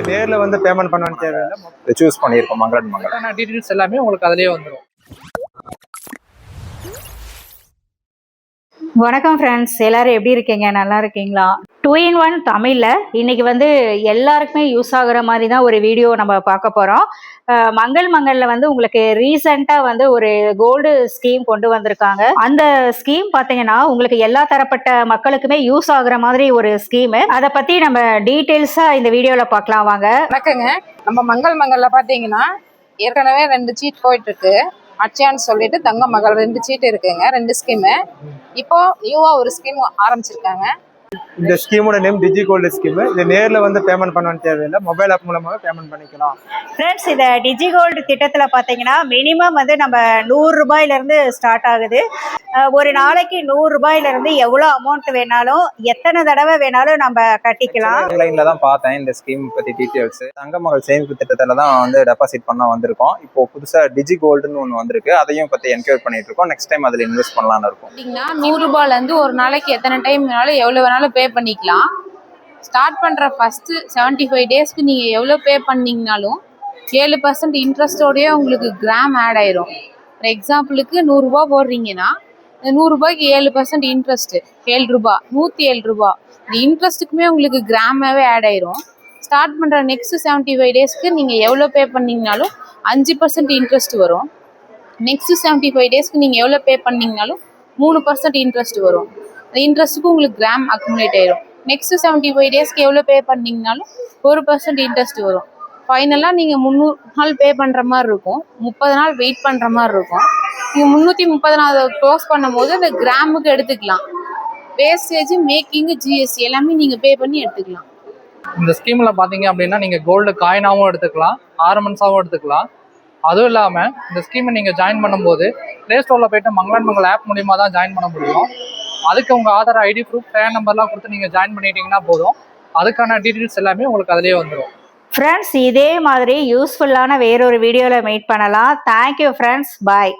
நேரில் வந்து பேமெண்ட் பண்ணணும்னு தேவையில்லை. சூஸ் பண்ணியிருக்கோம் மங்களன் டீட்டெயில்ஸ் எல்லாமே உங்களுக்கு அதிலேயே வந்துடும். வணக்கம் ஃப்ரெண்ட்ஸ், எல்லாரும் எப்படி இருக்கீங்க? நல்லா இருக்கீங்களா? 2-in-1 தமிழில் இன்னைக்கு வந்து எல்லாருக்குமே யூஸ் ஆகுற மாதிரி தான் ஒரு வீடியோ நம்ம பார்க்க போகிறோம். மங்களில் வந்து உங்களுக்கு ரீசெண்டாக வந்து ஒரு கோல்டு ஸ்கீம் கொண்டு வந்திருக்காங்க. அந்த ஸ்கீம் பார்த்தீங்கன்னா உங்களுக்கு எல்லா தரப்பட்ட மக்களுக்குமே யூஸ் ஆகுற மாதிரி ஒரு ஸ்கீமு. அதை பற்றி நம்ம டீட்டெயில்ஸாக இந்த வீடியோவில் பார்க்கலாம் வாங்க. வணக்கங்க. நம்ம மங்களில் பார்த்தீங்கன்னா ஏற்கனவே 2 சீட் போயிட்டு இருக்கு. அட்சயான்னு சொல்லிட்டு தங்க மகள் 2 சீட் இருக்குங்க, 2 ஸ்கீமு. இப்போ நியூவா ஒரு ஸ்கீம் ஆரம்பிச்சிருக்காங்க. இந்த ஸ்கீமோட நேம் டிஜி கோல்டு ஸ்கீம். இது நேரில் வந்து பேமெண்ட் பண்ணணும்னு தேவையில்லை, மொபைல் ஆப் மூலமாக பேமெண்ட் பண்ணிக்கலாம். ஃப்ரெண்ட்ஸ், இந்த டிஜி கோல்டு திட்டத்தில் பார்த்தீங்கன்னா மினிமம் வந்து நம்ம 100 ரூபாயிலிருந்து ஸ்டார்ட் ஆகுது. ஒரு நாளைக்கு 100 ரூபாயிலிருந்து எவ்வளோ அமௌண்ட் வேணாலும் எத்தனை தடவை வேணாலும் நம்ம கட்டிக்கலாம். ஆன்லைன்ல தான் பார்த்தேன் இந்த ஸ்கீம் பத்தி டீட்டெயில்ஸ். தங்க மகள் சேமிப்பு திட்டத்துல தான் வந்து டெபாசிட் பண்ண வந்திருக்கோம். இப்போ புதுசா டிஜி கோல்டுன்னு ஒன்று வந்திருக்கு, அதையும் பத்தி என்கொயரி பண்ணிட்டு இருக்கோம். நெக்ஸ்ட் டைம் அதுல இன்வெஸ்ட் பண்ணலாம்னு இருக்கும். 100 ரூபாயிலேருந்து ஒரு நாளைக்கு எத்தனை டைம் வேணாலும் எவ்வளோ வேணாலும் பே பண்ணிக்கலாம். ஸ்டார்ட் பண்ணுற ஃபஸ்ட்டு 75 டேஸ்க்கு நீங்கள் எவ்வளோ பே பண்ணிங்கனாலும் 7% இன்ட்ரெஸ்டோடய உங்களுக்கு கிராம் ஆட் ஆயிரும். ஃபார் எக்ஸாம்பிளுக்கு 100 ரூபா போடுறீங்கன்னா இந்த 100 ரூபாய்க்கு 7% இன்ட்ரெஸ்ட்டு 7 ரூபா, 107 ரூபா. இந்த இன்ட்ரெஸ்ட்டுக்குமே உங்களுக்கு கிராமாகவே ஆட் ஆயிரும். ஸ்டார்ட் பண்ணுற நெக்ஸ்ட் 75 டேஸ்க்கு நீங்கள் எவ்வளோ பே பண்ணிங்கனாலும் 5% இன்ட்ரெஸ்ட் வரும். நெக்ஸ்ட் 75 டேஸ்க்கு நீங்கள் எவ்வளோ பே பண்ணிங்கனாலும் 3% இன்ட்ரெஸ்ட் வரும். இந்த இன்ட்ரெஸ்ட்டுக்கு உங்களுக்கு கிராம் அக்குமுலேட் ஆயிரும். நெக்ஸ்ட் 75 டேஸ்க்கு எவ்வளோ பே பண்ணிங்கனாலும் 1% இன்ட்ரெஸ்ட் வரும். ஃபைனலாக நீங்கள் 300 நாள் பே பண்ணுற மாதிரி இருக்கும், 30 நாள் வெயிட் பண்ணுற மாதிரி இருக்கும். நீங்கள் 330 நாள் க்ளோஸ் பண்ணும் போது அந்த கிராமுக்கு எடுத்துக்கலாம். வேஸ்டேஜ், மேக்கிங்கு, ஜிஎஸ்டி எல்லாமே நீங்கள் பே பண்ணி எடுத்துக்கலாம். இந்த ஸ்கீமில் பார்த்தீங்க அப்படின்னா நீங்கள் கோல்டு காயினாகவும் எடுத்துக்கலாம், ஆர்னமெண்ட்ஸாகவும் எடுத்துக்கலாம். அதுவும் இல்லாமல் இந்த ஸ்கீமை நீங்கள் ஜாயின் பண்ணும்போது ப்ளே ஸ்டோரில் போய்ட்டு மங்கள் ஆப் மூலிமா தான் ஜாயின் பண்ண முடியும். அதுக்கு உங்கள் ஆதார் ஐடி ப்ரூஃப், டேன் நம்பர்லாம் கொடுத்து நீங்கள் ஜாயின் பண்ணிட்டீங்கன்னா போதும். அதுக்கான டீட்டெயில்ஸ் எல்லாமே உங்களுக்கு அதிலேயே வந்துடும். ஃப்ரெண்ட்ஸ், இதே மாதிரி யூஸ்ஃபுல்லான வேறொரு வீடியோவில் மீட் பண்ணலாம். தேங்க்யூ ஃப்ரெண்ட்ஸ், பாய்.